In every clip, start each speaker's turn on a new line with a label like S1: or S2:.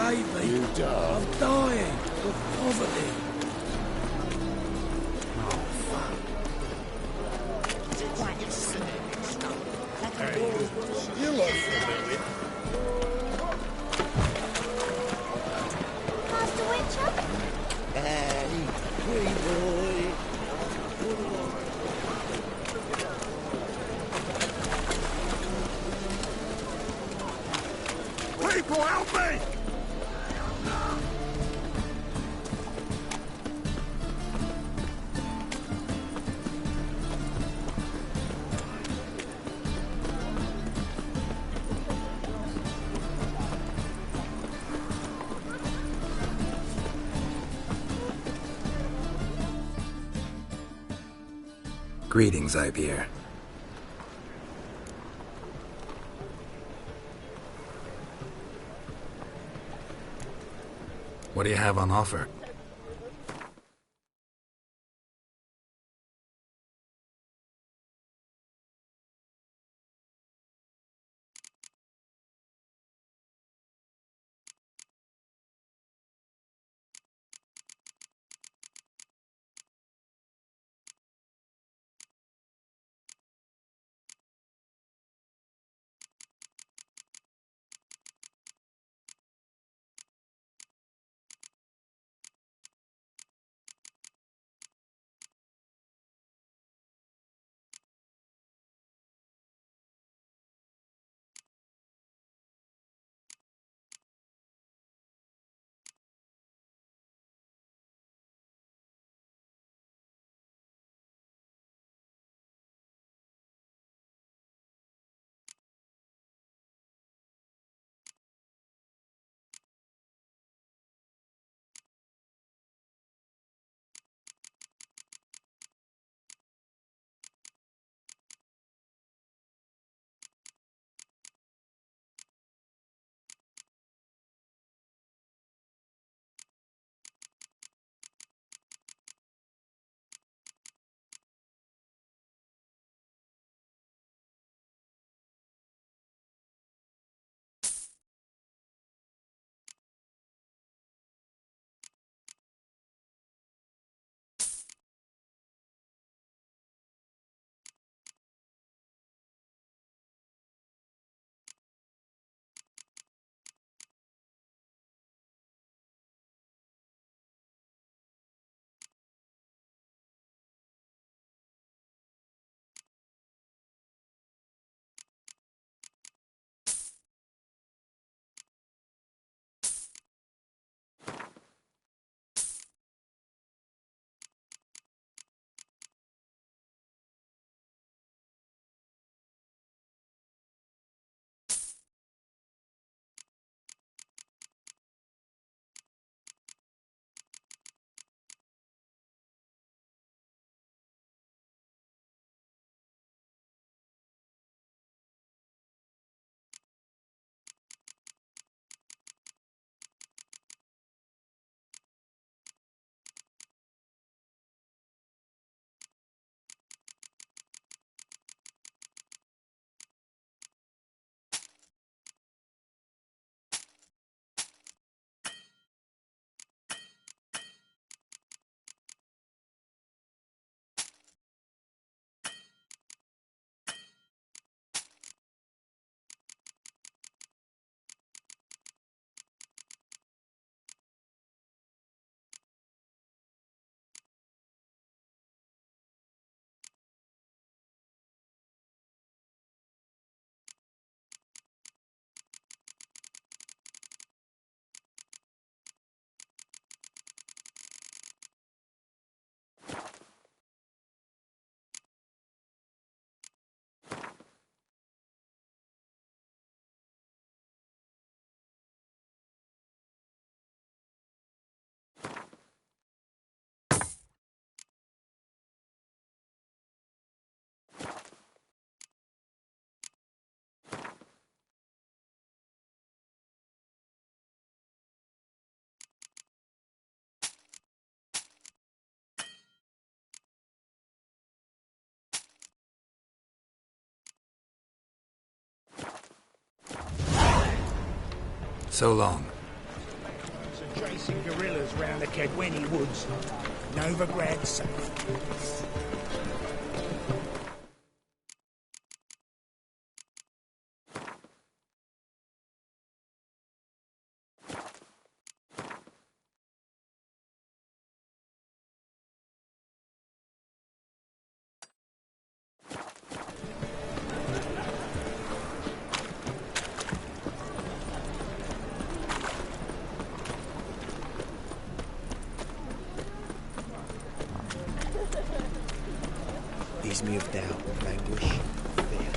S1: save me.
S2: You don't.
S1: I'm dying of poverty.
S2: You look familiar.
S3: Master Witcher?
S2: Hey, pretty boy. People, help me!
S4: Greetings, Ipeer. What do you have on offer? So long.
S1: Chasing gorillas round the Kedweni woods. Novigrad safe.
S2: Ease me of doubt, anguish, fear.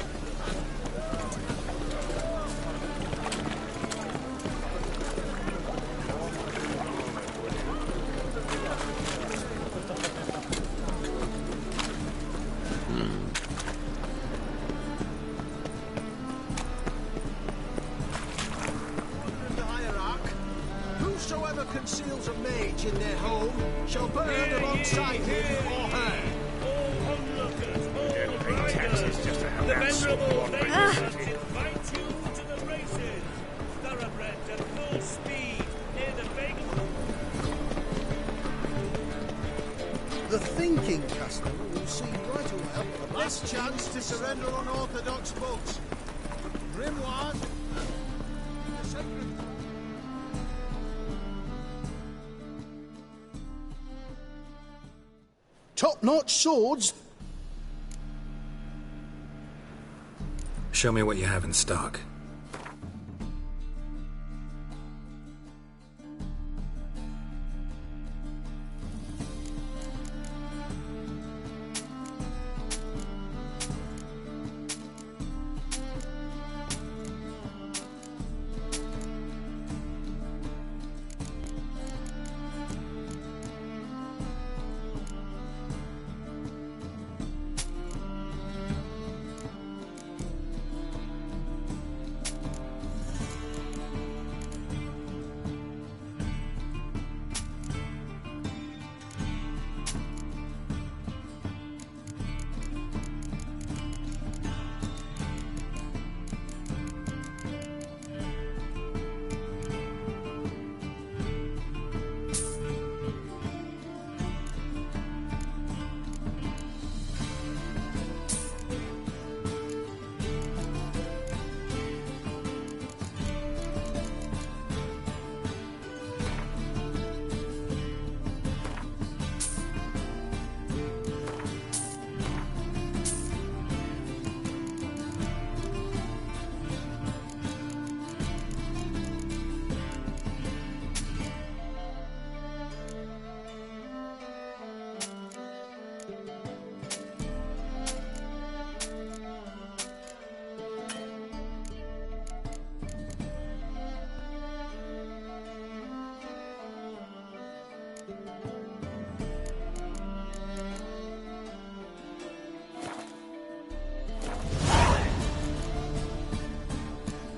S3: The hierarch, whosoever conceals a mage in their home shall burn alongside him or her.
S1: The venerable
S5: invite you to the races. Thoroughbred at full speed near the Bagel.
S3: The thinking customer will see right away the last chance to surrender unorthodox books. Grimoires. The sacred. Top-notch swords.
S4: Show me what you have in stock.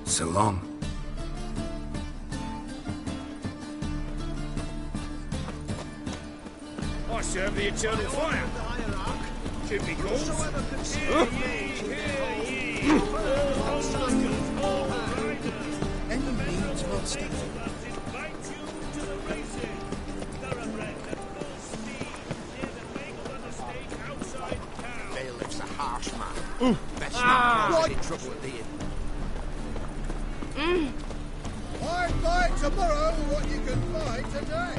S4: So long.
S1: I serve the eternal fire.
S3: The hierarch,
S1: Should be called.
S3: whosoever conceals a mage in their home shall burn alongside him or her. Any means not stated.
S5: Invite you to the races. Thoroughbred at full speed near the Bagel estate outside town.
S2: Bailiff's a harsh man. Best not get in trouble at the inn.
S3: I'd fight tomorrow what you can fight today.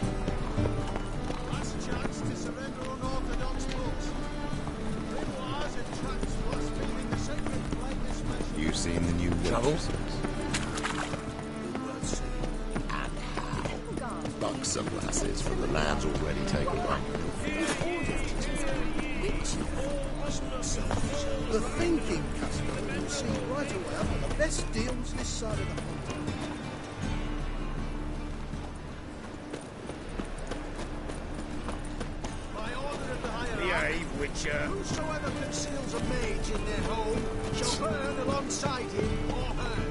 S3: Last chance to surrender unorthodox books. Grimoires and tracts blaspheming the sacred blameless message.
S6: You seen the new
S4: Troubles?
S6: Buxom lasses from the lands already taken back.
S3: The thinking customer will see right away for the best deals this side of the pond. By order of the hierarch,
S1: Behave, Witcher.
S3: whosoever conceals a mage in their home shall burn alongside him or her.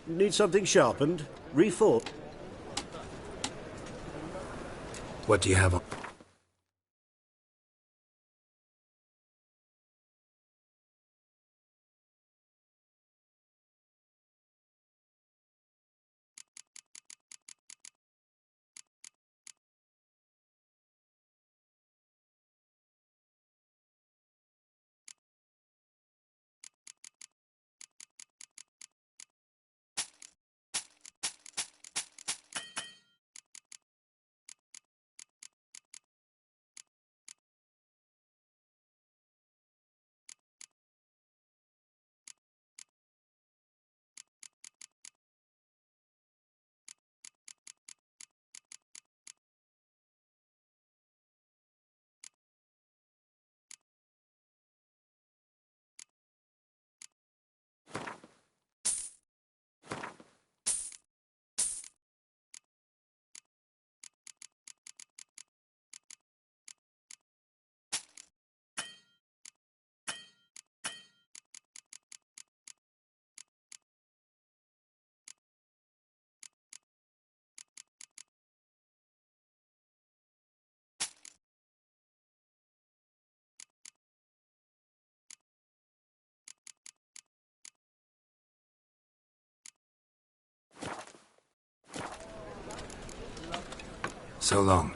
S7: Need something sharpened? Refought?
S4: What do you have on? So long.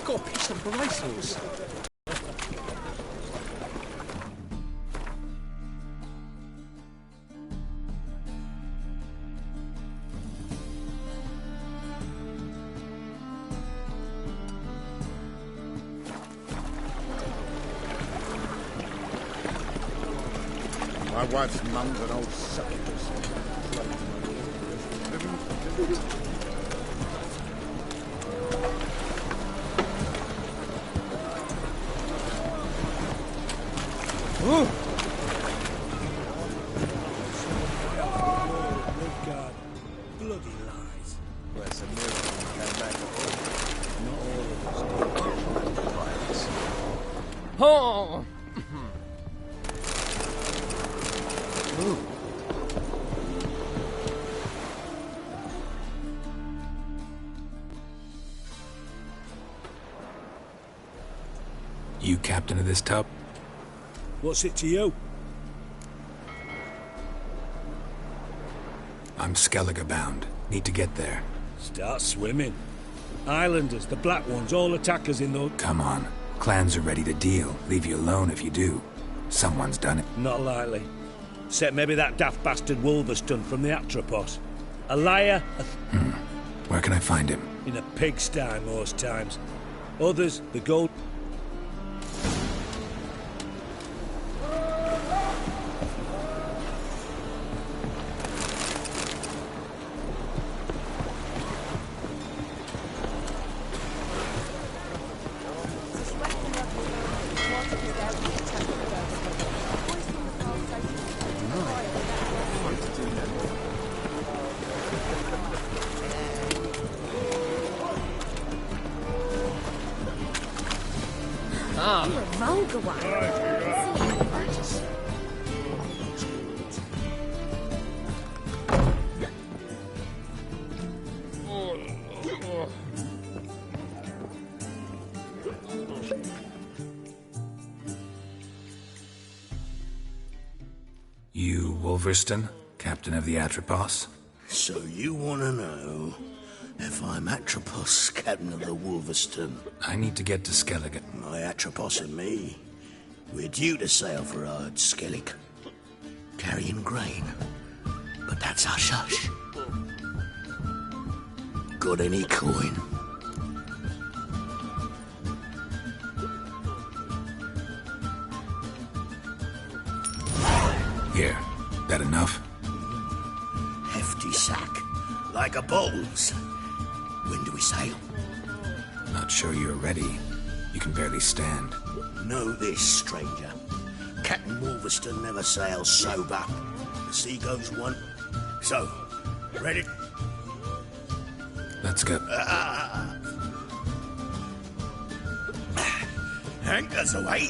S2: Got a piece of bristles.
S3: My wife's mum's an old succubus.
S1: God, bloody lies.
S2: Well, it's a miracle we came back at all. Not all of us. Oh!
S4: You captain of this tub?
S1: What's it to you?
S4: I'm Skellige bound. Need to get there.
S1: Start swimming. Islanders, the black ones, all attackers in those...
S4: Come on. Clans are ready to deal. Leave you alone if you do. Someone's done it.
S1: Not likely. Except maybe that daft bastard Wolverston from the Atropos. A liar,
S4: Where can I find him?
S1: in a pigsty most times. Others, the gold...
S8: You're a vulgar one.
S4: You Wolverston, captain of the Atropos?
S9: So you want to know if I'm Atropos, captain of the Wolverston?
S4: I need to get to Skellige.
S9: My Atropos and me, we're due to sail for Ard Skellig, carrying grain. But that's hush-hush. Got any coin?
S4: Here. That enough?
S9: Hefty sack, like a bull's. When do we sail?
S4: Not sure you're ready. You can barely stand.
S9: Know this, stranger. Captain Wolverston never sails sober. The sea goes one. So, ready?
S4: Let's go.
S9: Anchors away.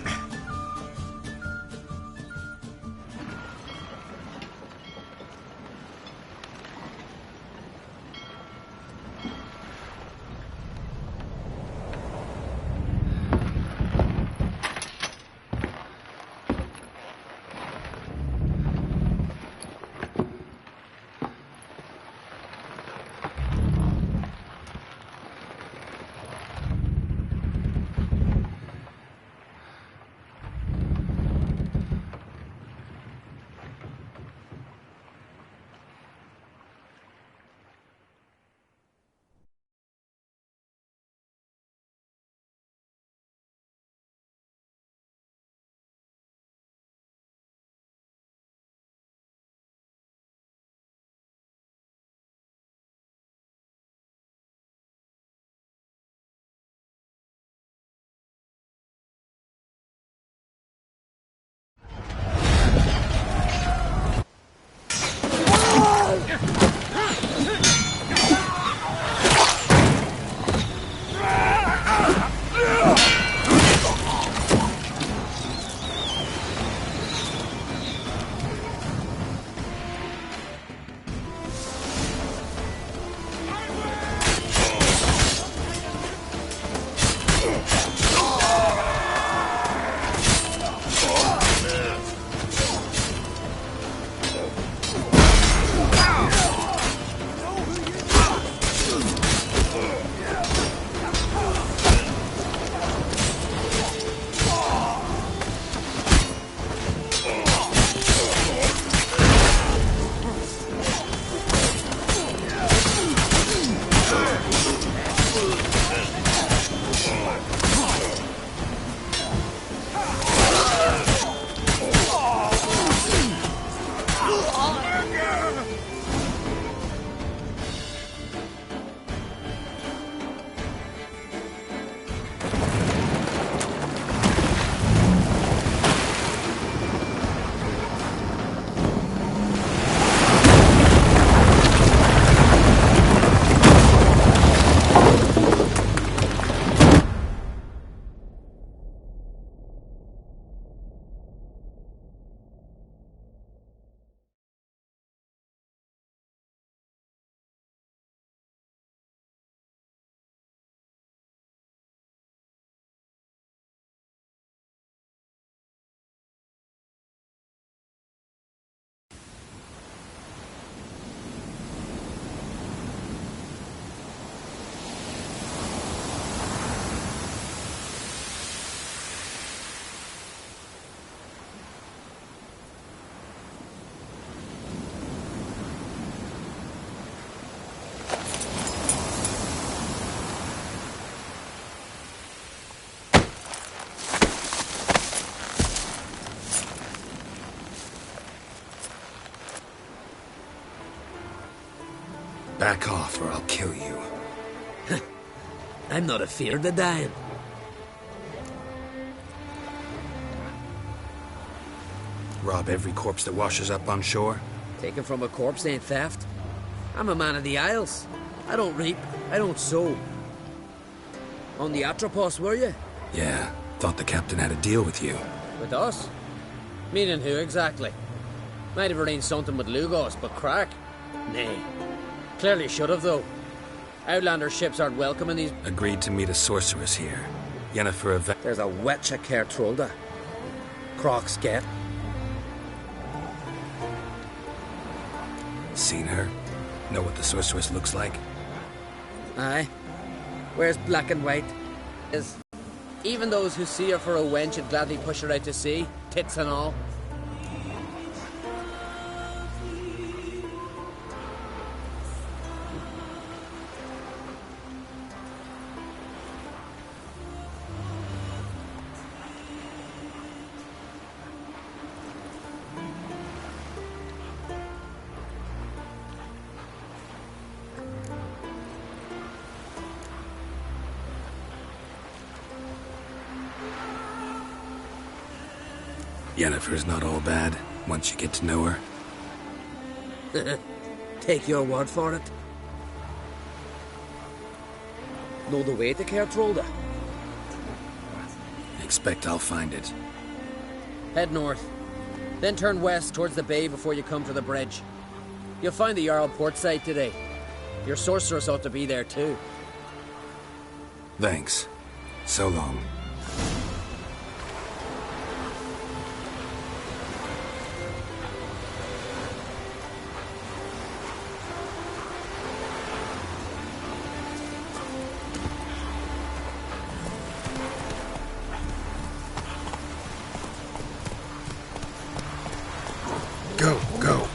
S4: Back off or I'll kill you.
S10: I'm not afeard of dying.
S4: Rob every corpse that washes up on shore?
S10: Taken from a corpse ain't theft. I'm a man of the Isles. I don't reap, I don't sow. On the Atropos, were you?
S4: Yeah, thought the captain had a deal with you.
S10: With us? Meaning who exactly? Might have arranged something with Lugos, but crack? Nay. Clearly should have, though. Outlander ships aren't welcome in these...
S4: Agreed to meet a sorceress here. Yennefer of...
S10: There's a wetcha Kertrolda. Crocs get.
S4: Seen her? Know what the sorceress looks like?
S10: Aye. Wears black and white. Even those who see her for a wench would gladly push her out to sea, tits and all.
S4: Yennefer's not all bad, once you get to know her.
S10: Take your word for it. Know the way to Kertrolda?
S4: Expect I'll find it.
S10: Head north. Then turn west towards the bay before you come to the bridge. You'll find the Jarl port site today. Your sorceress ought to be there too.
S4: Thanks. So long. Go, go.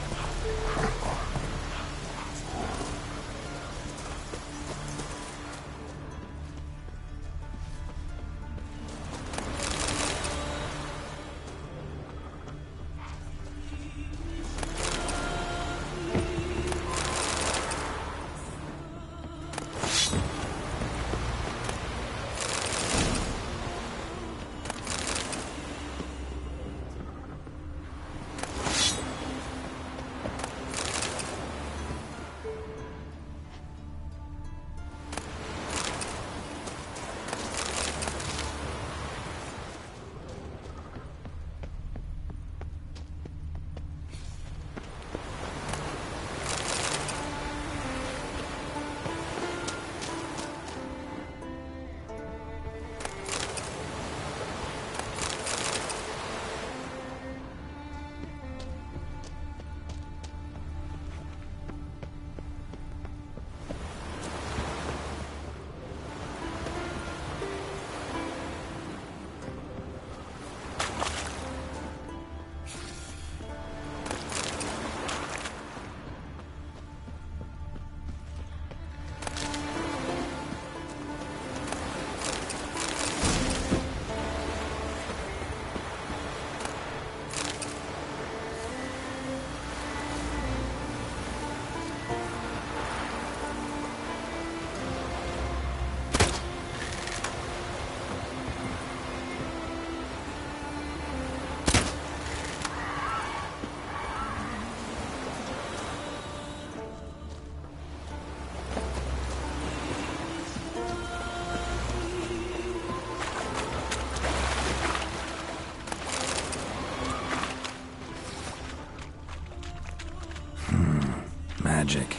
S4: Magic.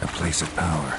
S4: A place of power.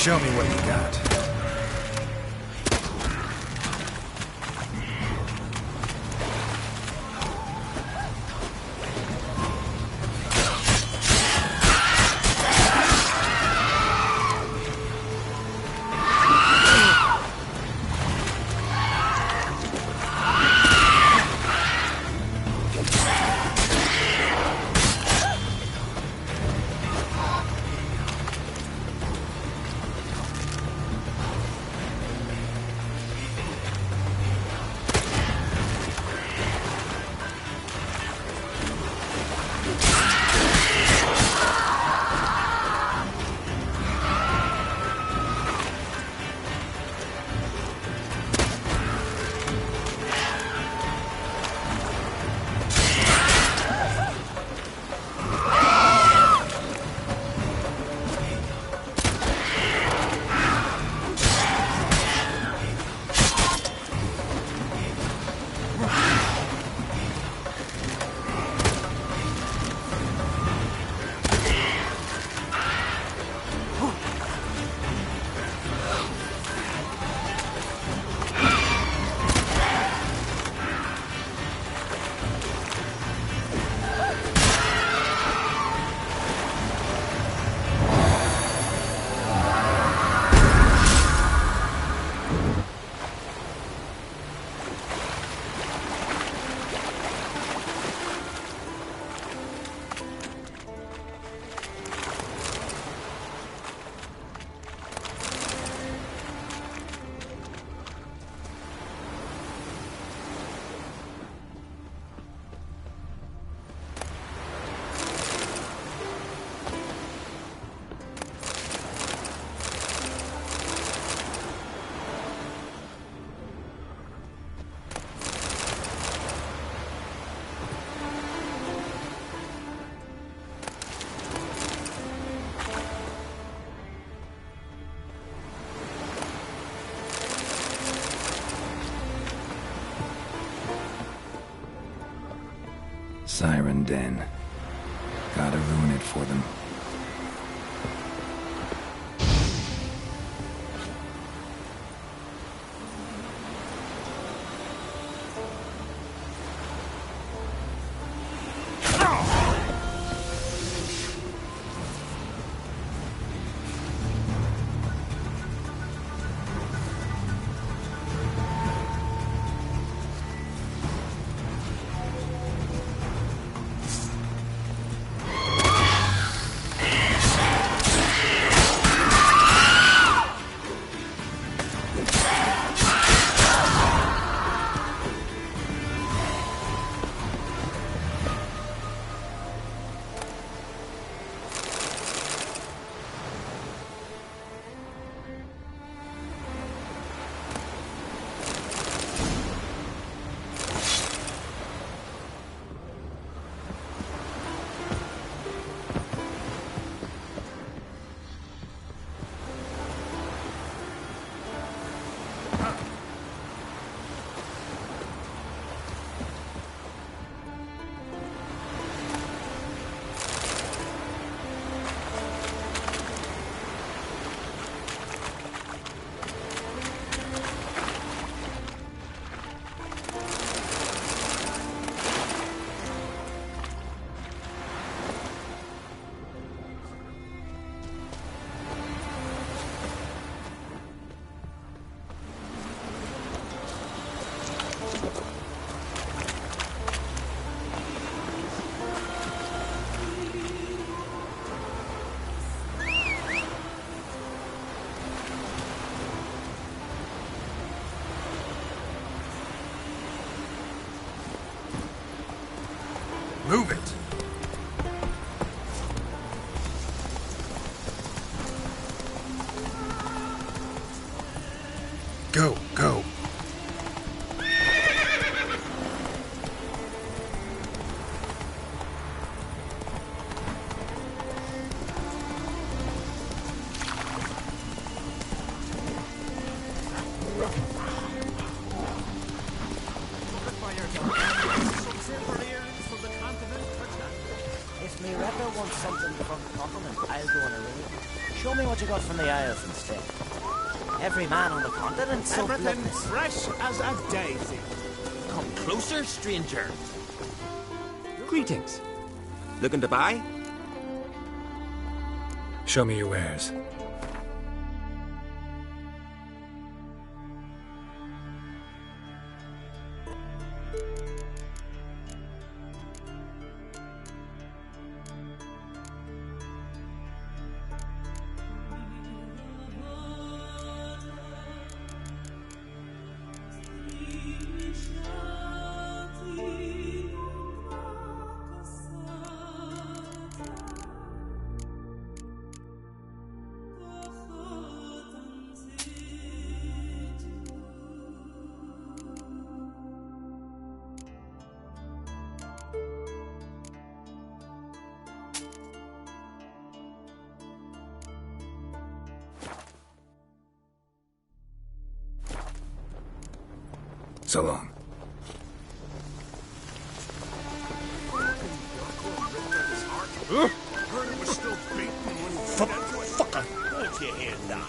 S4: Show me what you got. Siren Den. Gotta ruin it for them. Move it! Go, go.
S11: If Miretta wants something from the continent, I'll go on a raid. Show me what you got from the Isles instead. Every man on the continent's so
S5: Everything
S11: bloodless.
S5: fresh as a daisy.
S12: Come closer, stranger.
S13: Greetings. Looking to buy?
S4: Show me your wares. So long.
S5: Heard it was still beating when he fell into it.
S9: Fucker, don't you hear that?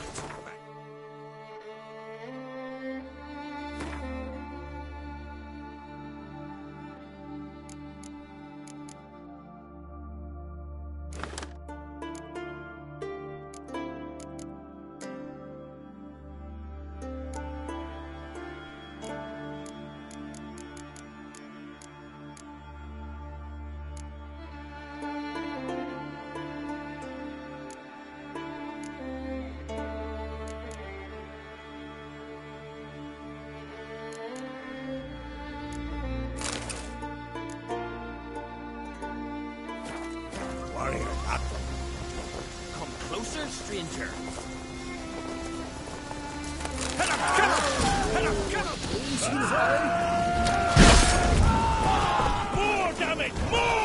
S5: Warrior, that
S12: Come closer, stranger.
S5: Hit him! Get him! Hit him! Get him! More damage! More!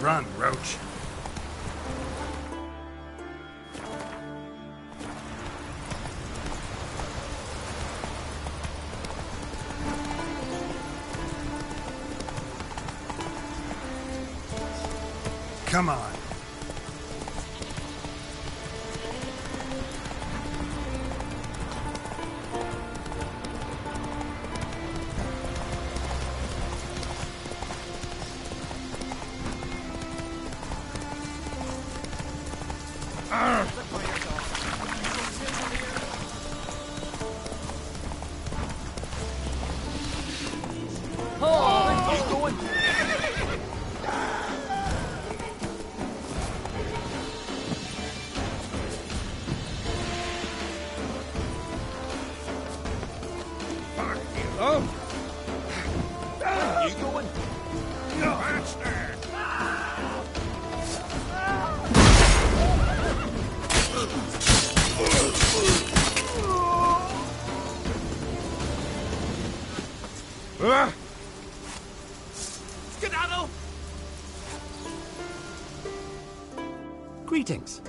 S1: Run, Roach. Come on.
S12: Oh, keep going.
S5: Where are you going? No, that's there.
S12: Skedaddle!
S13: Greetings.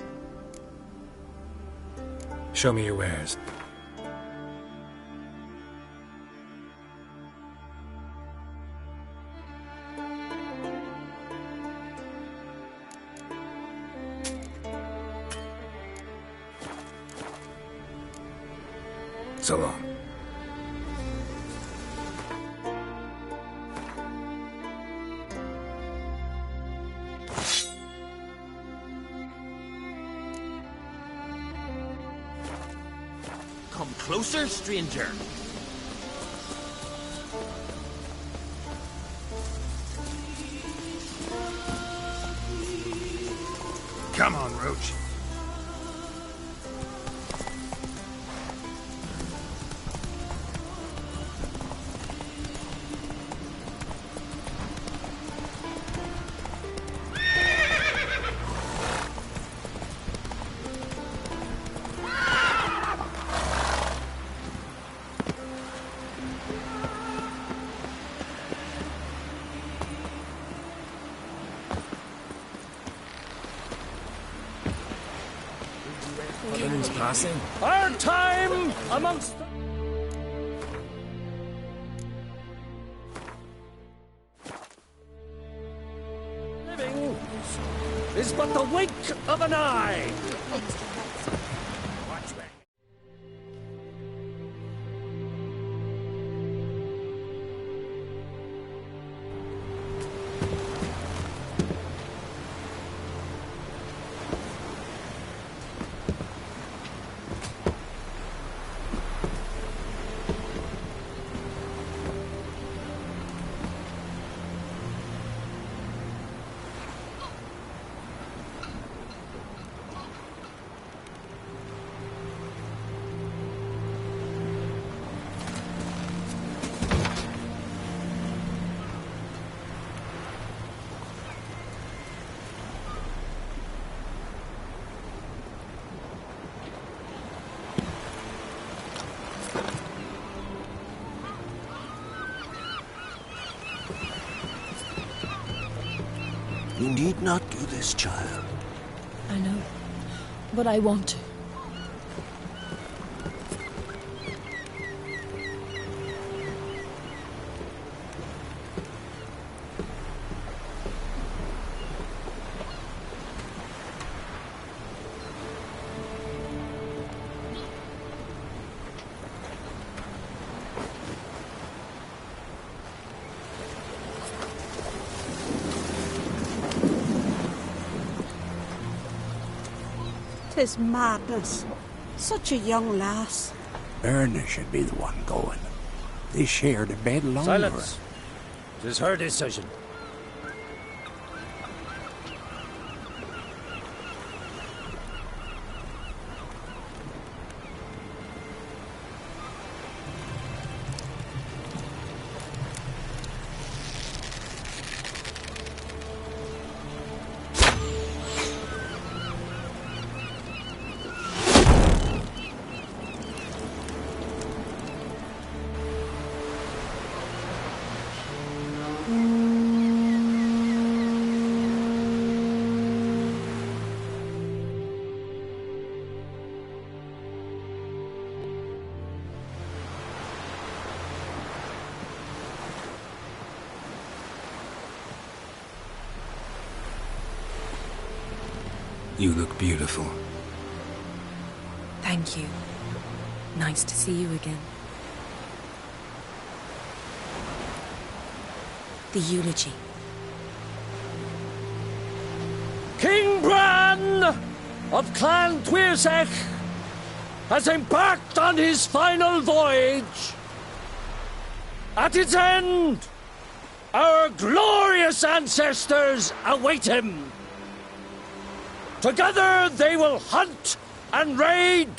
S4: Show me your wares. So long.
S12: Come closer, stranger.
S3: Come on, Roach.
S2: King's passing.
S1: Our time amongst the... living is but the wink of an eye.
S9: You need not do this, child.
S8: I know, but I want to.
S14: Tis madness. Such a young lass.
S15: Erna should be the one going. They shared a bed longer.
S1: Silence. 'Tis her decision.
S4: You look beautiful.
S8: Thank you. Nice to see you again. The eulogy.
S1: King Bran of Clan Tuirsech has embarked on his final voyage. At its end, our glorious ancestors await him. Together they will hunt and raid.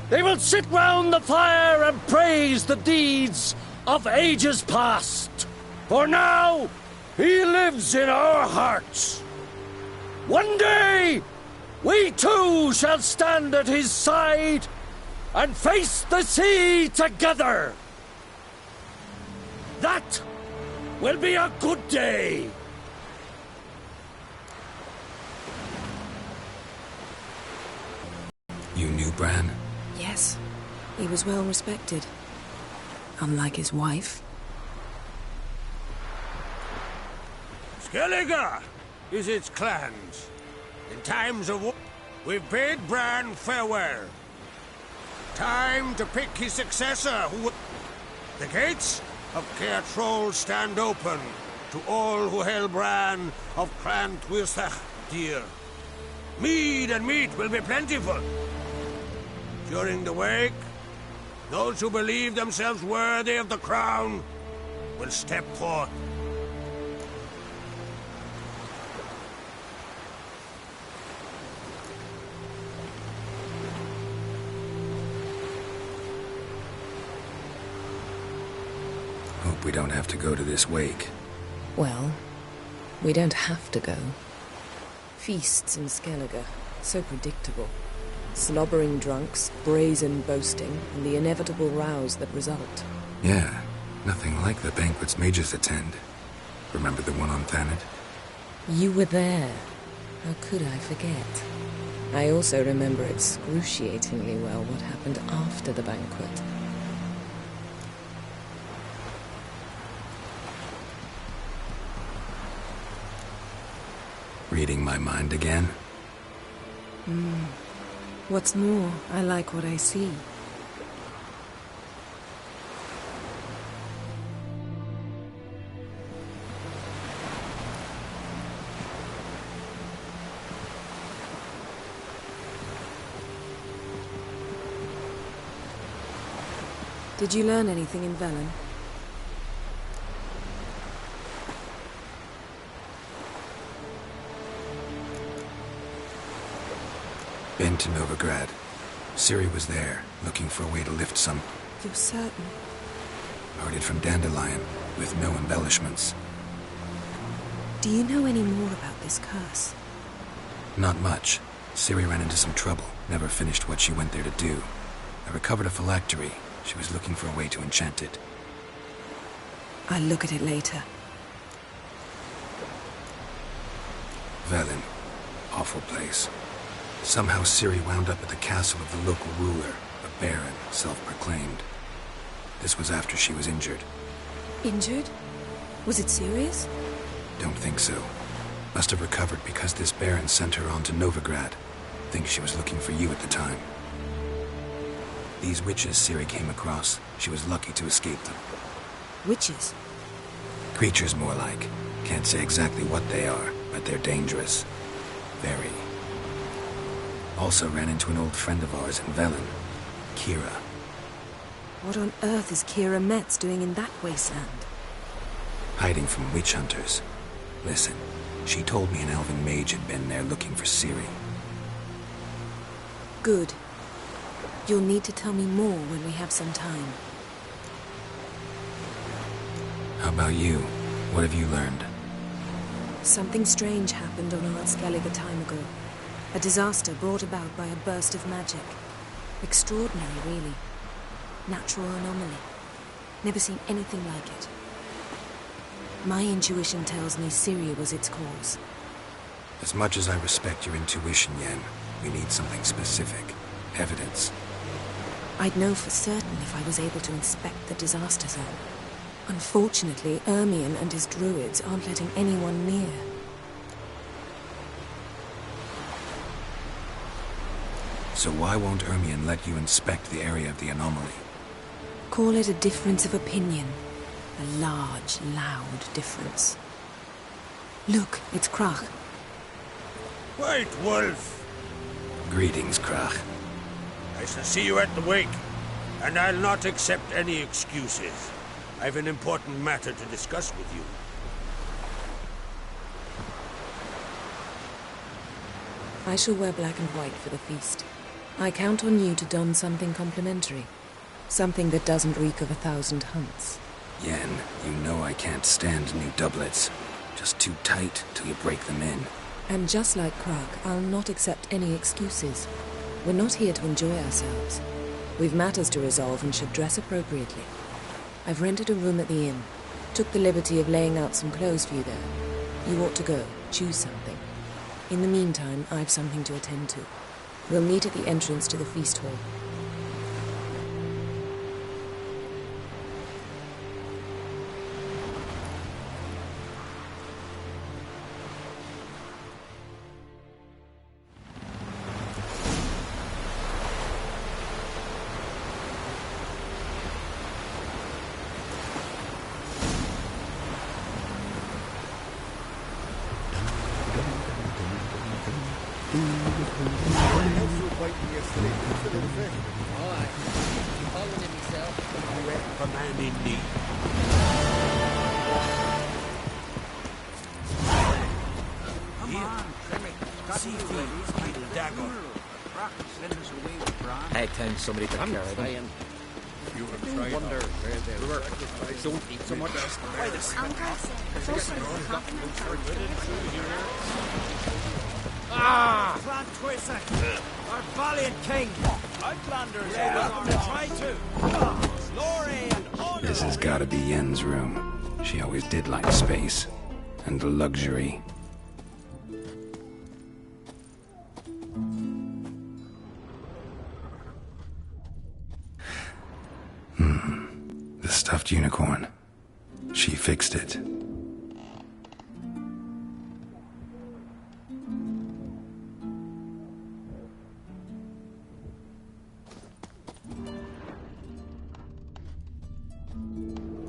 S1: They will sit round the fire and praise the deeds of ages past. For now, he lives in our hearts. One day, we too shall stand at his side and face the sea together. That will be a good day.
S4: You knew Bran?
S8: Yes, he was well respected. Unlike his wife.
S3: Skellige is its clans. In times of war, we've bade Bran farewell. Time to pick his successor. The gates of Caer Troll stand open to all who hail Bran of Clan Tuirsach dear. Mead and meat will be plentiful. During the wake, those who believe themselves worthy of the crown will step forth.
S4: Hope we don't have to go to this wake.
S8: Well, we don't have to go. Feasts in Skellige, so predictable. Slobbering drunks, brazen boasting, and the inevitable rows that result.
S4: Yeah, nothing like the banquets mages attend. Remember the one on Thanet?
S8: You were there. How could I forget? I also remember excruciatingly well what happened after the banquet.
S4: Reading my mind again?
S8: What's more, I like what I see. Did you learn anything in Velen?
S4: Been to Novigrad. Ciri was there, looking for a way to lift some.
S8: You're certain?
S4: Heard it from Dandelion, with no embellishments.
S8: Do you know any more about this curse?
S4: Not much. Ciri ran into some trouble, never finished what she went there to do. I recovered a phylactery. She was looking for a way to enchant it.
S8: I'll look at it later.
S4: Velen. Awful place. Somehow Ciri wound up at the castle of the local ruler, a baron, self-proclaimed. This was after she was injured.
S8: Injured? Was it serious?
S4: Don't think so. Must have recovered because this baron sent her on to Novigrad. Think she was looking for you at the time. These witches Ciri came across, she was lucky to escape them.
S8: Witches?
S4: Creatures more like. Can't say exactly what they are, but they're dangerous. Very. Also ran into an old friend of ours in Velen, Kira.
S8: What on earth is Kira Metz doing in that wasteland?
S4: Hiding from witch hunters. Listen, she told me an elven mage had been there looking for Ciri.
S8: Good. You'll need to tell me more when we have some time.
S4: How about you? What have you learned?
S8: Something strange happened on Ard Skellige a time ago. A disaster brought about by a burst of magic. Extraordinary, really. Natural anomaly. Never seen anything like it. My intuition tells me Ciri was its cause.
S4: As much as I respect your intuition, Yen, we need something specific. Evidence.
S8: I'd know for certain if I was able to inspect the disaster zone. Unfortunately, Ermion and his druids aren't letting anyone near.
S4: So why won't Ermion let you inspect the area of the anomaly?
S8: Call it a difference of opinion. A large, loud difference. Look, it's Crach.
S3: White Wolf!
S4: Greetings, Crach.
S3: I shall see you at the wake, and I'll not accept any excuses. I've an important matter to discuss with you.
S8: I shall wear black and white for the feast. I count on you to don something complimentary. Something that doesn't reek of 1,000 hunts.
S4: Yen, you know I can't stand new doublets. Just too tight till you break them in.
S8: And just like Crach, I'll not accept any excuses. We're not here to enjoy ourselves. We've matters to resolve and should dress appropriately. I've rented a room at the inn. Took the liberty of laying out some clothes for you there. You ought to go. Choose something. In the meantime, I've something to attend to. We'll meet at the entrance to the feast hall.
S10: Alright. Following it myself.
S15: You ready for man in need?
S5: Come on, Clement. Got you ready. Dagger. Send us away with Bran.
S13: Eggtown, somebody took care of them.
S2: You have tried wonder where they were. Don't eat so much.
S5: Ah! Clan Twisak, our valiant king. Outlanders are welcome to try to. Glory and honor.
S4: This has got to be Yen's room. She always did like space and luxury. The stuffed unicorn. She fixed it.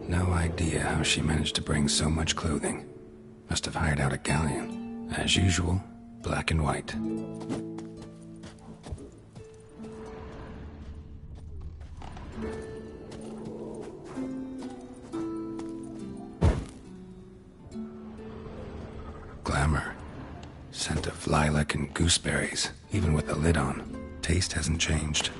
S4: No idea how she managed to bring so much clothing. Must have hired out a galleon. As usual, black and white. Glamour. Scent of lilac and gooseberries, even with the lid on. Taste hasn't changed.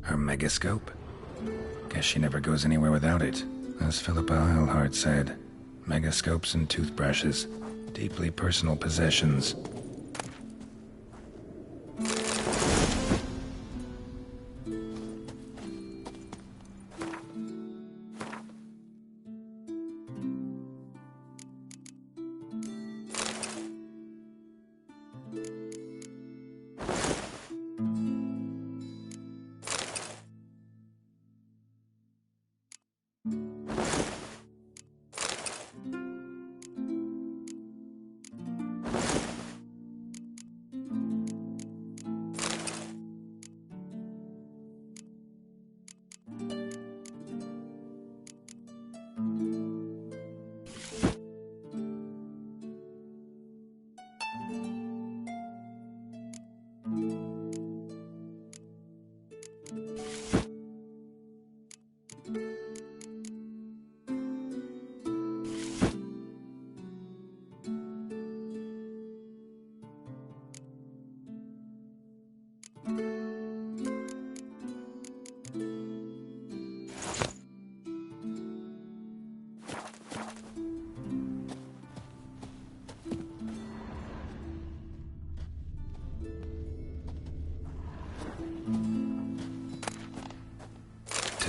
S4: Her megascope? Guess she never goes anywhere without it. As Philippa Eilhart said, megascopes and toothbrushes, deeply personal possessions.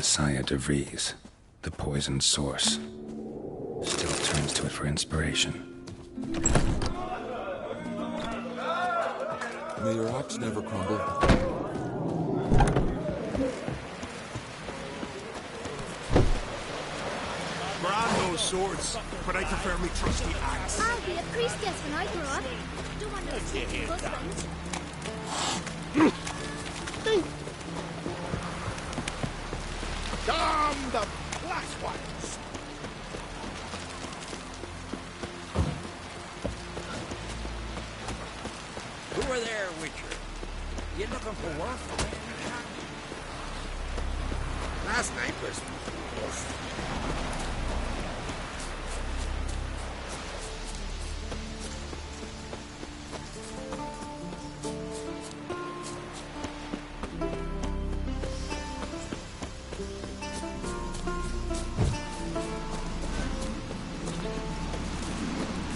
S4: Saya de Vries, the poisoned source. Still turns to it for inspiration.
S16: May your ox never crumble.
S3: Bran knows swords, but I prefer me trusty axe.
S17: I'll be a priestess when I grow up. Don't want no cheeky husband.
S3: Damn the Blackfires!
S5: Who are there, Witcher? You looking for work? Last night was...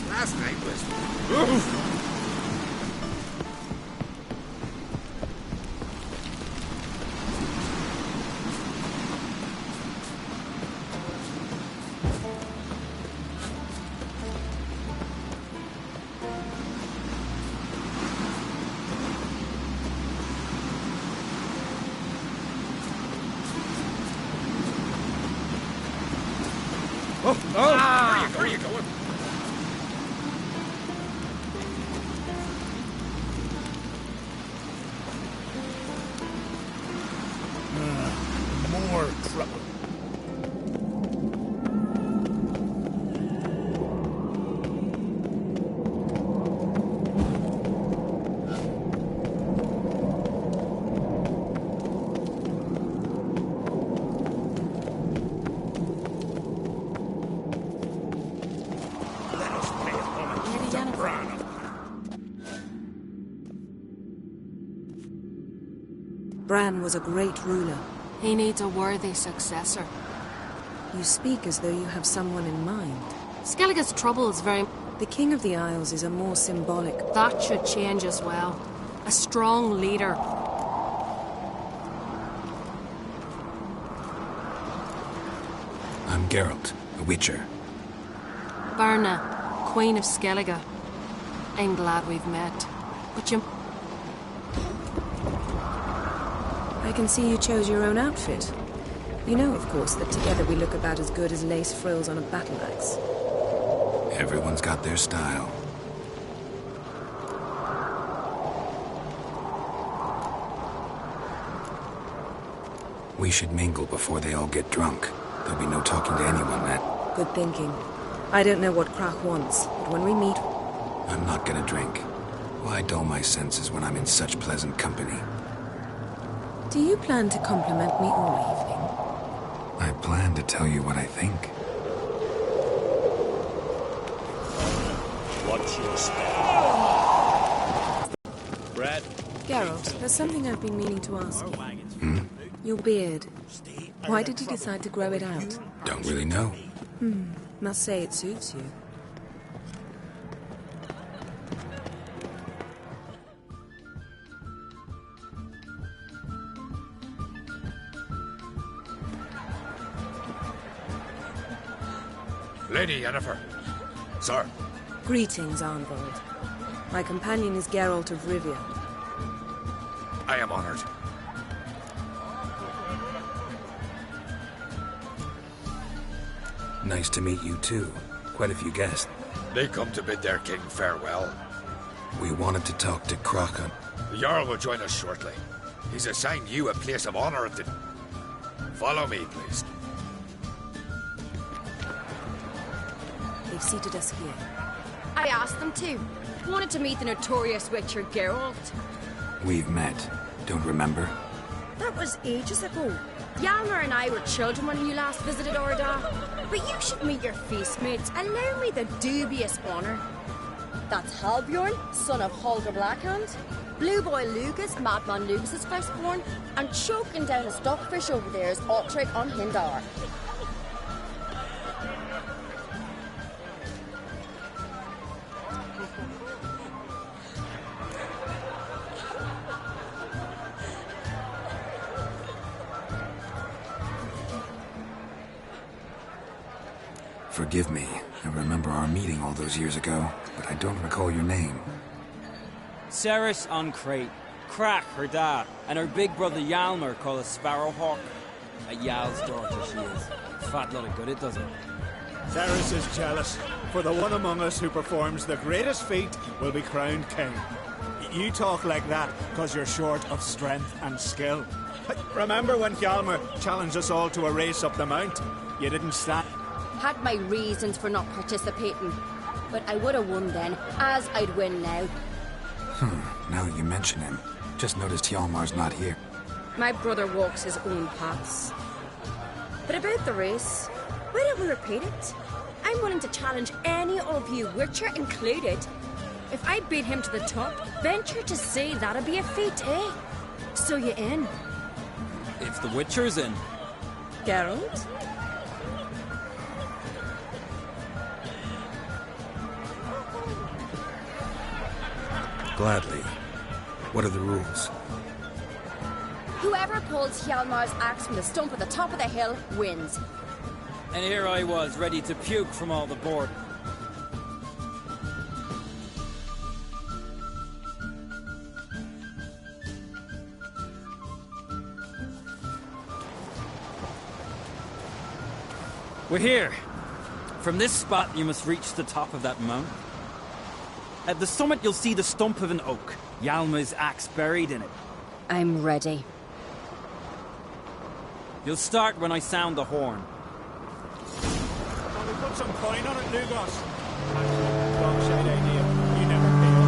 S5: Last night was...
S2: Where are you going?
S3: More trouble.
S2: Let us pay homage to Bran.
S8: Bran was a great ruler.
S16: He needs a worthy successor.
S8: You speak as though you have someone in mind.
S16: Skellige's trouble is very...
S8: The King of the Isles is a more symbolic...
S16: That should change as well. A strong leader.
S4: I'm Geralt, a Witcher.
S16: Birna, Queen of Skellige. I'm glad we've met. But you...
S8: I can see you chose your own outfit. You know, of course, that together we look about as good as lace frills on a battle axe.
S4: Everyone's got their style. We should mingle before they all get drunk. There'll be no talking to anyone then.
S8: Good thinking. I don't know what Crach wants, but when we meet...
S4: I'm not gonna drink. Why dull my senses when I'm in such pleasant company?
S8: Do you plan to compliment me all evening?
S4: I plan to tell you what I think.
S5: What's your spell? Brad?
S8: Geralt, there's something I've been meaning to ask you. Your beard. Why did you decide to grow it out?
S4: Don't really know.
S8: Must say it suits you.
S2: Lady Yennefer. Sir.
S8: Greetings, Arnvold. My companion is Geralt of Rivia.
S2: I am honored.
S4: Nice to meet you too. Quite a few guests.
S2: They come to bid their king farewell.
S4: We wanted to talk to Crach.
S2: The Jarl will join us shortly. He's assigned you a place of honor at the... Follow me, please.
S8: They've seated us here.
S17: I asked them to. Wanted to meet the notorious Witcher Geralt.
S4: We've met. Don't remember?
S17: That was ages ago. Hjalmar and I were children when you last visited Orda. But you should meet your feast mates. Allow me the dubious honor. That's Halbjorn, son of Holger Blackhand. Blue Boy Lucas, Madman Lucas's firstborn. And choking down a stockfish over there is Otrek on Hindar.
S4: Forgive me. I remember our meeting all those years ago, but I don't recall your name.
S18: Ceres on Crate. Crach, her dad, and her big brother Hjalmar called a Sparrowhawk. A Jarl's daughter she is. Fat lot of good it does it.
S3: Ceres is jealous, for the one among us who performs the greatest feat will be crowned king. You talk like that because you're short of strength and skill. Remember when Hjalmar challenged us all to a race up the mount? You didn't stand.
S17: Had my reasons for not participating. But I would have won then, as I'd win now.
S4: Now that you mention him, just noticed Hjalmar's not here.
S17: My brother walks his own paths. But about the race, why don't we repeat it? I'm willing to challenge any of you, Witcher included. If I beat him to the top, venture to say that'd be a feat, eh? So you in?
S18: If the Witcher's in.
S8: Geralt?
S4: Gladly. What are the rules?
S17: Whoever pulls Hjalmar's axe from the stump at the top of the hill wins.
S18: And here I was, ready to puke from all the boredom. We're here. From this spot, you must reach the top of that mountain. At the summit, you'll see the stump of an oak. Yalma's axe buried in it.
S17: I'm ready.
S18: You'll start when I sound the horn.
S5: Can we put some coin on it, Lugos? Dog shade idea. You never fail.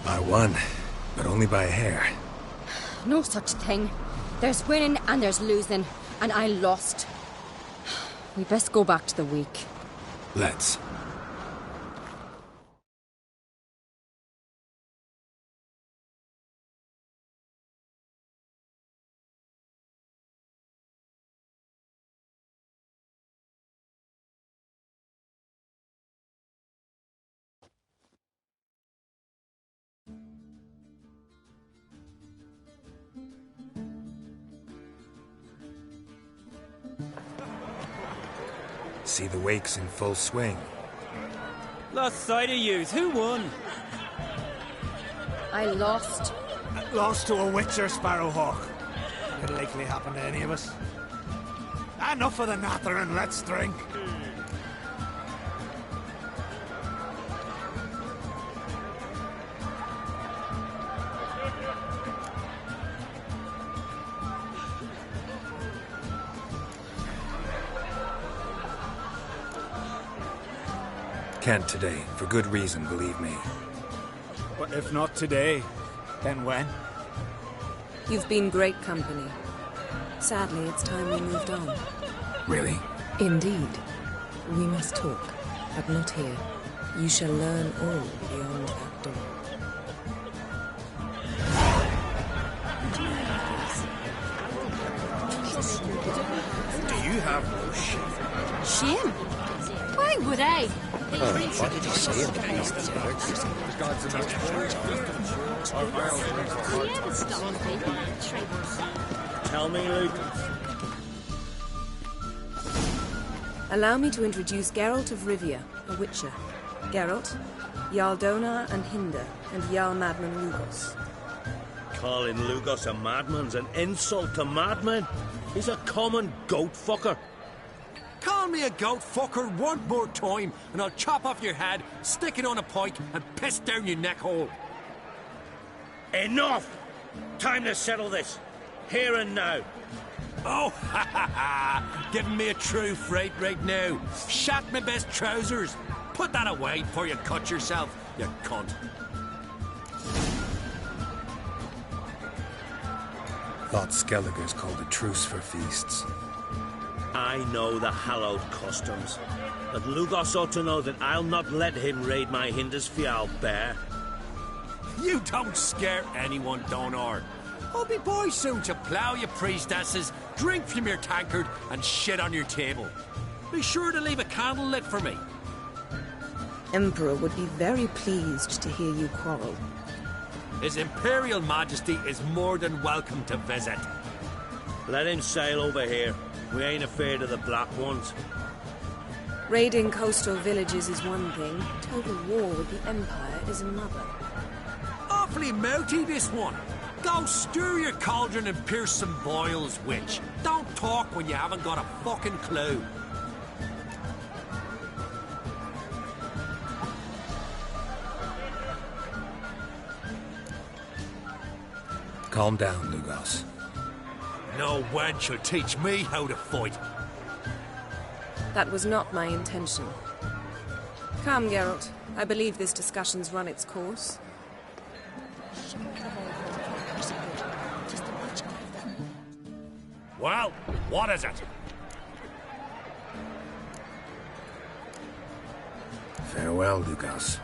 S4: I won, but only by a hair.
S17: No such thing. There's winning and there's losing, and I lost. We best go back to the week.
S4: Let's. See the wakes in full swing.
S18: Lost sight of yous. Who won?
S17: I lost.
S3: Lost to a witcher, Sparrowhawk. Could likely happen to any of us. Enough of the natter and let's drink.
S4: Can't today, for good reason, believe me.
S3: But if not today, then when?
S8: You've been great company. Sadly, it's time we moved on.
S4: Really?
S8: Indeed. We must talk, but not here. You shall learn all beyond that door.
S9: Do you have no shame?
S16: Shame? Why would I?
S9: What did he say in the piece that's
S1: Tell me, Luke.
S8: Allow me to introduce Geralt of Rivia, a witcher. Geralt, Jarl Donar and Hinder, and Jarl Madman Lugos.
S1: Calling Lugos a madman's an insult to madmen. He's a common goat fucker.
S15: Call me a goat fucker one more time, and I'll chop off your head, stick it on a pike, and piss down your neck hole.
S1: Enough! Time to settle this. Here and now.
S15: Oh, ha ha ha! Giving me a true fright right now. Shat my best trousers. Put that away before you cut yourself, you cunt.
S4: Thought Skellige's called a truce for feasts.
S1: I know the hallowed customs, but Lugos ought to know that I'll not let him raid my Hindisfial bear.
S15: You don't scare anyone, Donar. I'll be boy soon to plough your priestesses, drink from your tankard, and shit on your table. Be sure to leave a candle lit for me.
S8: Emperor would be very pleased to hear you quarrel.
S15: His Imperial Majesty is more than welcome to visit.
S1: Let him sail over here. We ain't afraid of the Black Ones.
S8: Raiding coastal villages is one thing. Total war with the Empire is another.
S15: Awfully mouty, this one. Go stir your cauldron and pierce some boils, witch. Don't talk when you haven't got a fucking clue.
S4: Calm down, Lugos.
S15: No wench will teach me how to fight.
S8: That was not my intention. Come, Geralt. I believe this discussion's run its course.
S15: Well, what is it?
S4: Farewell, Lugos.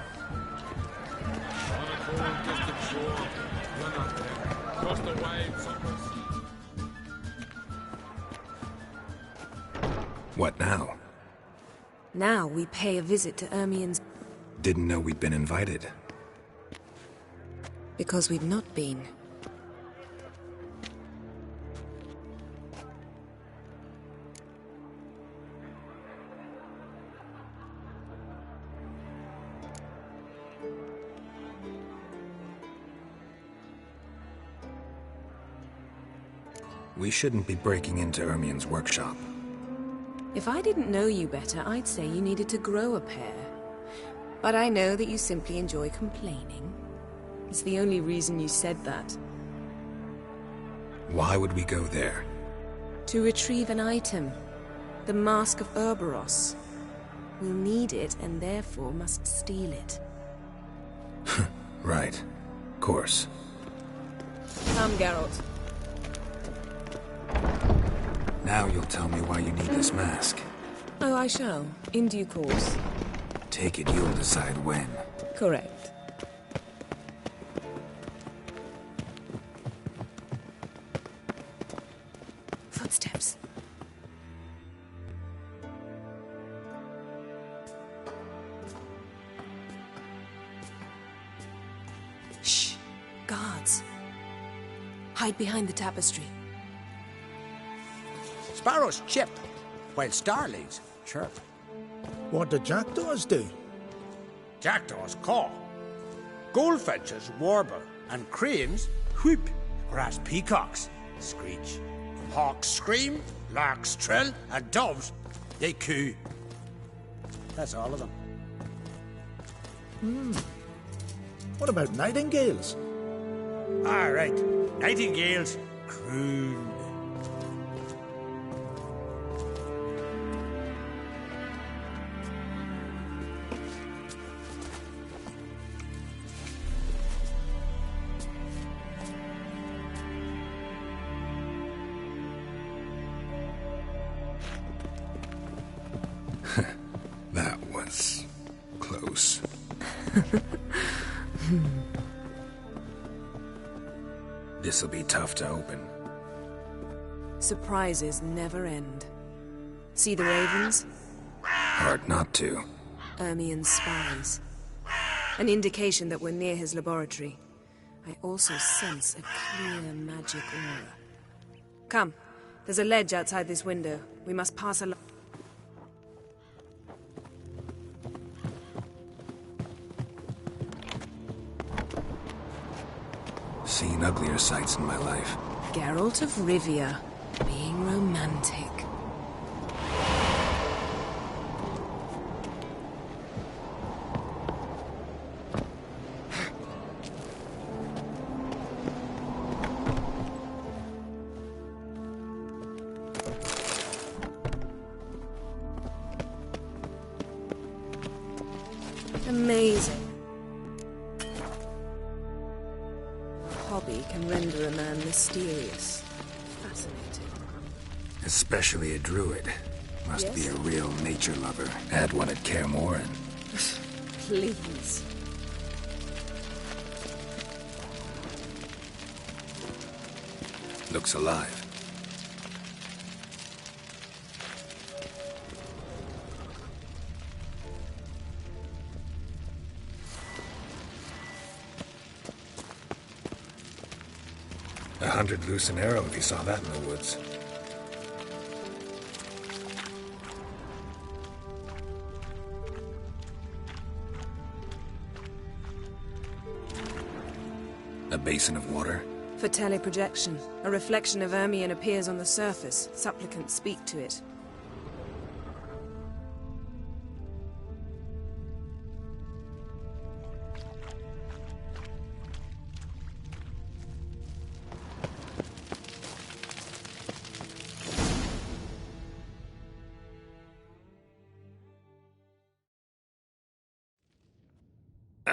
S4: What now?
S8: Now we pay a visit to Ermien's...
S4: Didn't know we'd been invited.
S8: Because we've not been.
S4: We shouldn't be breaking into Ermien's workshop.
S8: If I didn't know you better, I'd say you needed to grow a pair. But I know that you simply enjoy complaining. It's the only reason you said that.
S4: Why would we go there?
S8: To retrieve an item. The Mask of Urboros. We'll need it and therefore must steal it.
S4: Right. Course.
S8: Come, Geralt.
S4: Now you'll tell me why you need this mask.
S8: Oh, I shall. In due course.
S4: Take it you'll decide when.
S8: Correct. Footsteps. Shh. Guards. Hide behind the tapestry.
S3: Sparrows chip, while starlings chirp.
S19: What do jackdaws do?
S3: Jackdaws caw. Goldfinches warble, and cranes whoop, whereas peacocks screech. Hawks scream, larks trill, and doves, they coo. That's all of them.
S19: What about nightingales?
S3: All right, nightingales croon.
S4: That was... close. This'll be tough to open.
S8: Surprises never end. See the ravens?
S4: Hard not to.
S8: Ermien's spies. An indication that we're near his laboratory. I also sense a clear magic aura. Come, there's a ledge outside this window. We must pass along.
S4: Seen uglier sights in my life.
S8: Geralt of Rivia, being romantic. Amazing. Hobby can render a man mysterious. Fascinating.
S4: Especially a druid. Must be a real nature lover. Add one at Kaer Morhen.
S8: Please.
S4: Looks alive. $100 loose an arrow if you saw that in the woods. A basin of water?
S8: For teleprojection. A reflection of Ermien appears on the surface. Supplicants speak to it.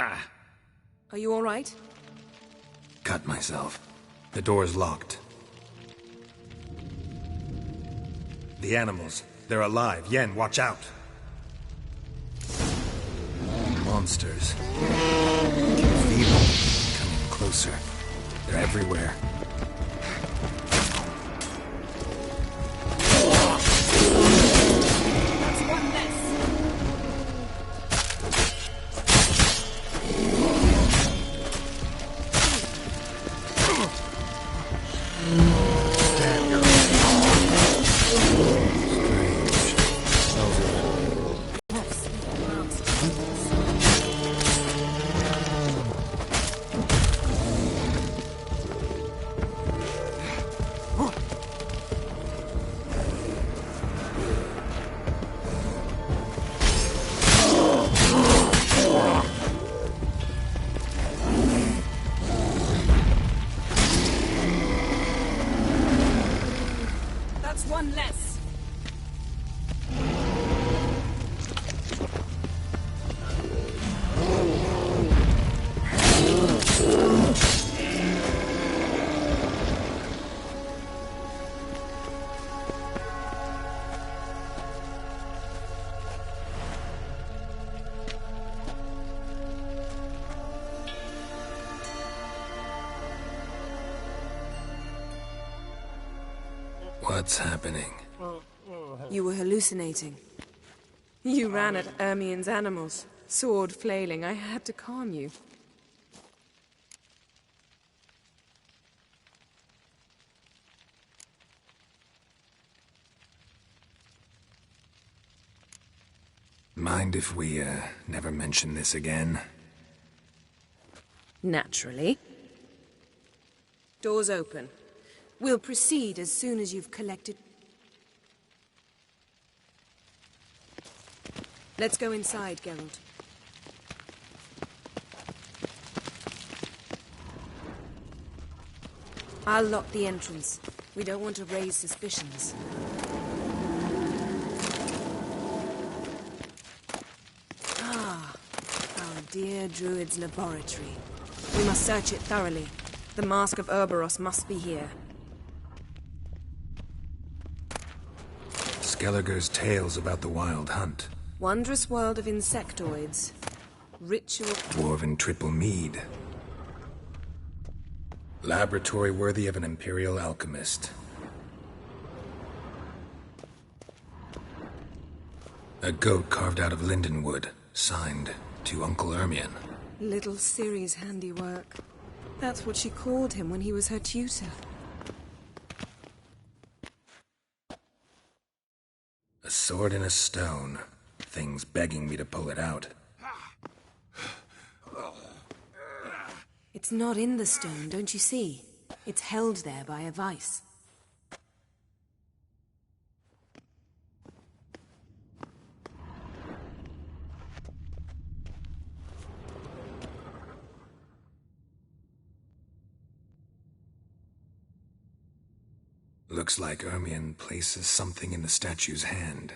S8: Are you all right?
S4: Cut myself. The door's locked. The animals. They're alive. Yen, watch out. Monsters. I can feel them coming closer. They're everywhere.
S16: That's one less. That's one less.
S4: What's happening?
S8: You were hallucinating. You ran at Ermien's animals, sword flailing. I had to calm you.
S4: Mind if we, never mention this again?
S8: Naturally. Doors open. We'll proceed as soon as you've collected... Let's go inside, Geralt. I'll lock the entrance. We don't want to raise suspicions. Ah, our dear Druid's laboratory. We must search it thoroughly. The Mask of Ouroboros must be here.
S4: Skelliger's tales about the Wild Hunt.
S8: Wondrous world of insectoids. Ritual...
S4: Dwarven triple mead. Laboratory worthy of an Imperial alchemist. A goat carved out of lindenwood, signed to Uncle Ermion.
S8: Little Ciri's handiwork. That's what she called him when he was her tutor.
S4: A sword in a stone. Thing's begging me to pull it out.
S8: It's not in the stone, don't you see? It's held there by a vice.
S4: Looks like Ermion places something in the statue's hand.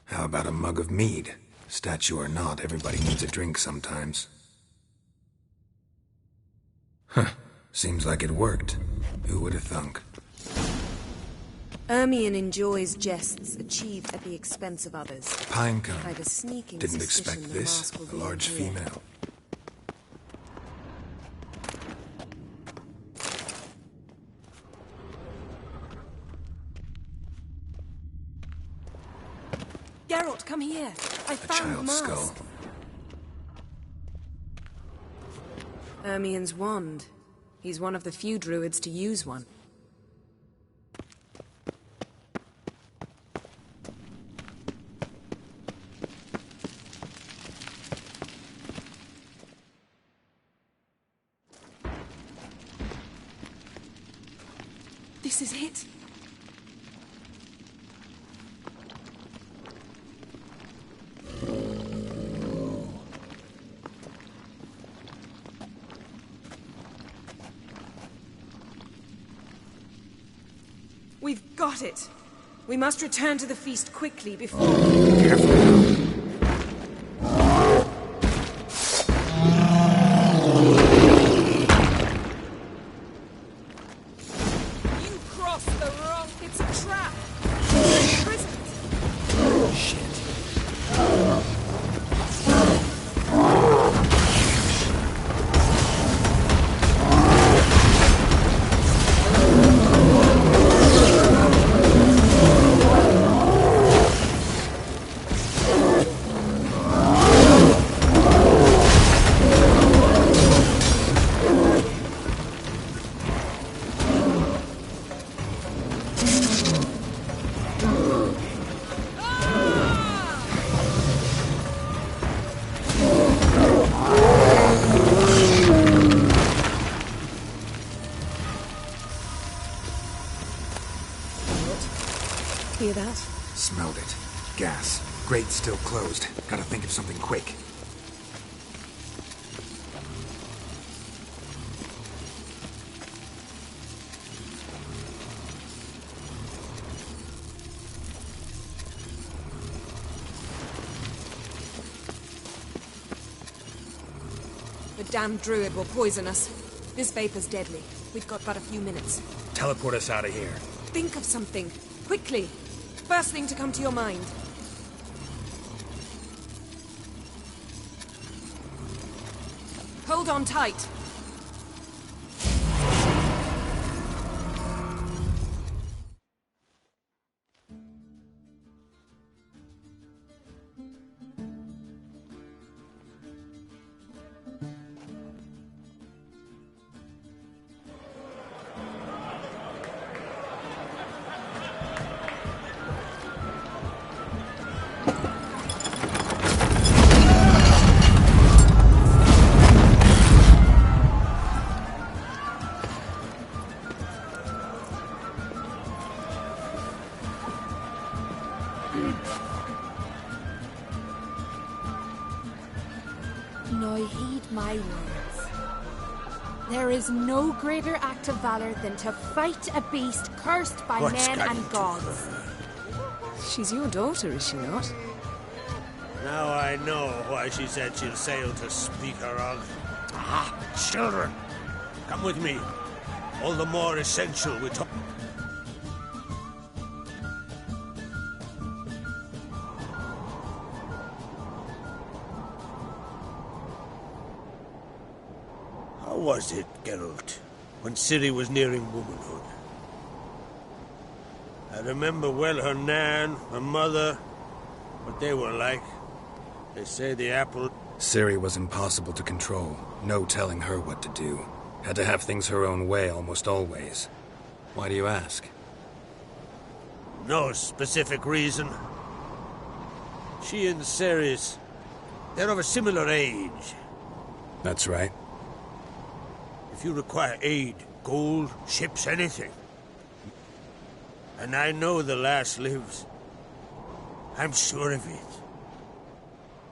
S4: How about a mug of mead? Statue or not, everybody needs a drink sometimes. Huh. Seems like it worked. Who would have thunk?
S8: Ermion enjoys jests achieved at the expense of others.
S4: Pinecone.
S8: I've a sneaking
S4: Didn't
S8: suspicion
S4: expect
S8: the
S4: this.
S8: mask will
S4: A
S8: be
S4: large
S8: here.
S4: female.
S8: Geralt, come here. I found the
S4: Child's
S8: mask.
S4: skull.
S8: Ermion's wand. He's one of the few druids to use one. This is it. We've got it. We must return to the feast quickly before...
S4: Careful now.
S8: that?
S4: Smelled it. Gas. Grate still closed. Gotta think of something quick.
S8: The damned druid will poison us. This vapor's deadly. We've got but a few minutes.
S4: Teleport us out of here.
S8: Think of something. Quickly. First thing to come to your mind. Hold on tight.
S20: Now heed my words. There is no greater act of valor than to fight a beast cursed by men and gods.
S8: She's your daughter, is she not?
S3: Now I know why she said she'll sail to Speakerog. Ah, children! Come with me. All the more essential we talk. How was it, Geralt, when Ciri was nearing womanhood? I remember well her nan, her mother, what they were like. They say the apple...
S4: Ciri was impossible to control. No telling her what to do. Had to have things her own way almost always. Why do you ask?
S3: No specific reason. She and Ceres, they're of a similar age.
S4: That's right.
S3: If you require aid, gold, ships, anything. And I know the lass lives. I'm sure of it.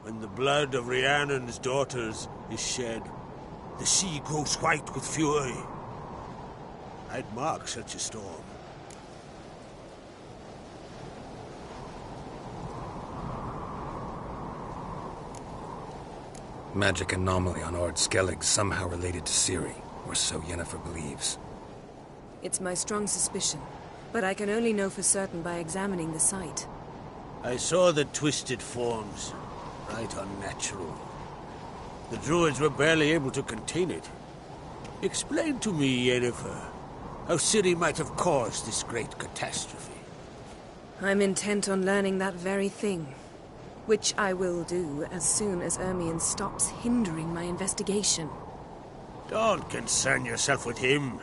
S3: When the blood of Rhiannon's daughters is shed, the sea grows white with fury. I'd mark such a storm.
S4: Magic anomaly on Ard Skellig somehow related to Ciri, or so Yennefer believes.
S8: It's my strong suspicion, but I can only know for certain by examining the site.
S3: I saw the twisted forms. Right unnatural. The druids were barely able to contain it. Explain to me, Yennefer, how Ciri might have caused this great catastrophe.
S8: I'm intent on learning that very thing. Which I will do as soon as Ermion stops hindering my investigation.
S3: Don't concern yourself with him.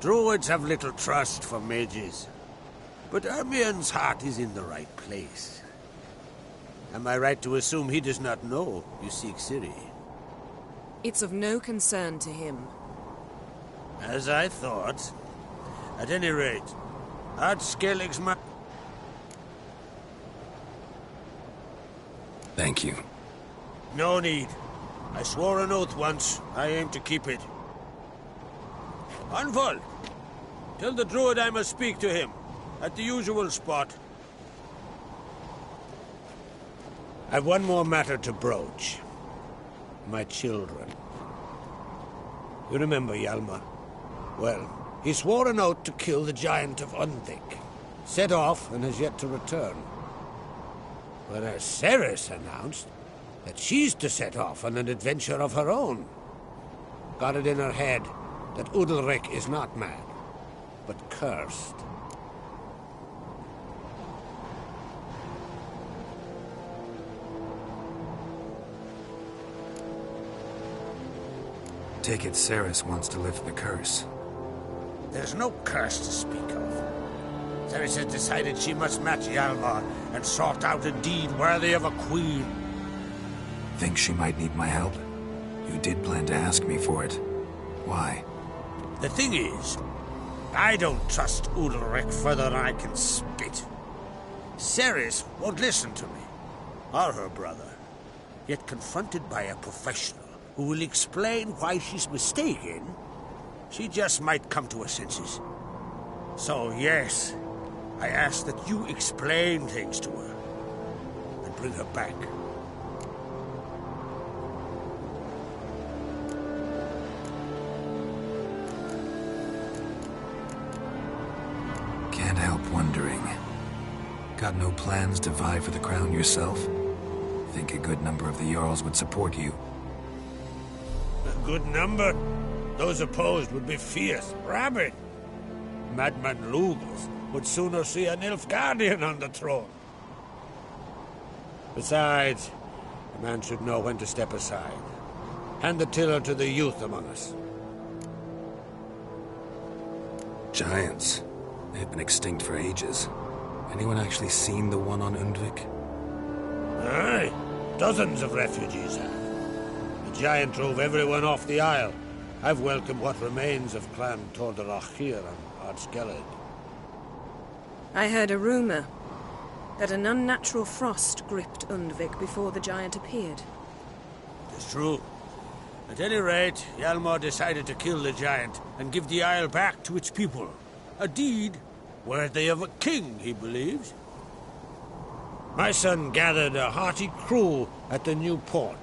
S3: Druids have little trust for mages. But Ermion's heart is in the right place. Am I right to assume he does not know you seek Ciri?
S8: It's of no concern to him.
S3: As I thought. At any rate, Ard Skellig's my...
S4: Thank you.
S3: No need. I swore an oath once. I aim to keep it. Anvald! Tell the druid I must speak to him. At the usual spot. I've one more matter to broach. My children. You remember Hjalmar? Well, he swore an oath to kill the Giant of Undvik. Set off and has yet to return. Whereas Ceres announced that she's to set off on an adventure of her own. Got it in her head that Udalryk is not mad, but cursed.
S4: Take it Ceres wants to lift the curse.
S3: There's no curse to speak of. Ceres has decided she must match Hjalmar and sort out a deed worthy of a queen.
S4: Think she might need my help? You did plan to ask me for it. Why?
S3: The thing is, I don't trust Udalryk further than I can spit. Ceres won't listen to me, or her brother. Yet confronted by a professional who will explain why she's mistaken, she just might come to her senses. So yes, I ask that you explain things to her and bring her back.
S4: Can't help wondering. Got no plans to vie for the crown yourself? Think a good number of the Jarls would support you.
S3: A good number? Those opposed would be fierce, rabid. Madman Lugos would sooner see an Nilfgaardian on the throne. Besides, a man should know when to step aside. Hand the tiller to the youth among us.
S4: Giants. They've been extinct for ages. Anyone actually seen the one on Undvik?
S3: Aye, dozens of refugees have. The giant drove everyone off the Isle. I've welcomed what remains of Clan Tordarach here on Ardskellig.
S8: I heard a rumor that an unnatural frost gripped Undvik before the giant appeared.
S3: It's true. At any rate, Hjalmar decided to kill the giant and give the Isle back to its people. A deed worthy of a king, he believes. My son gathered a hearty crew at the new port.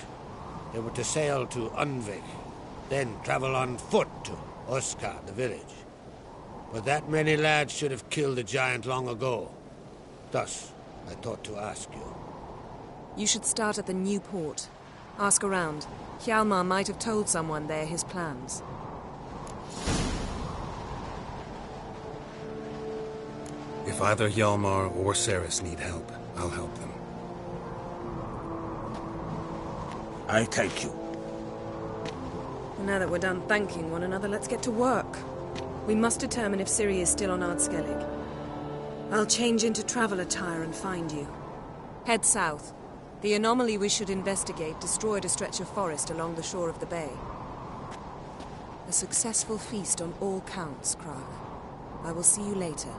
S3: They were to sail to Undvik, then travel on foot to Oskar, the village. But that many lads should have killed the giant long ago. Thus, I thought to ask you.
S8: You should start at the new port. Ask around. Hjalmar might have told someone there his plans.
S4: If either Hjalmar or Ceres need help, I'll help them.
S3: I thank you.
S8: Now that we're done thanking one another, let's get to work. We must determine if Ciri is still on Ardskellig. I'll change into travel attire and find you. Head south. The anomaly we should investigate destroyed a stretch of forest along the shore of the bay. A successful feast on all counts, Krag. I will see you later.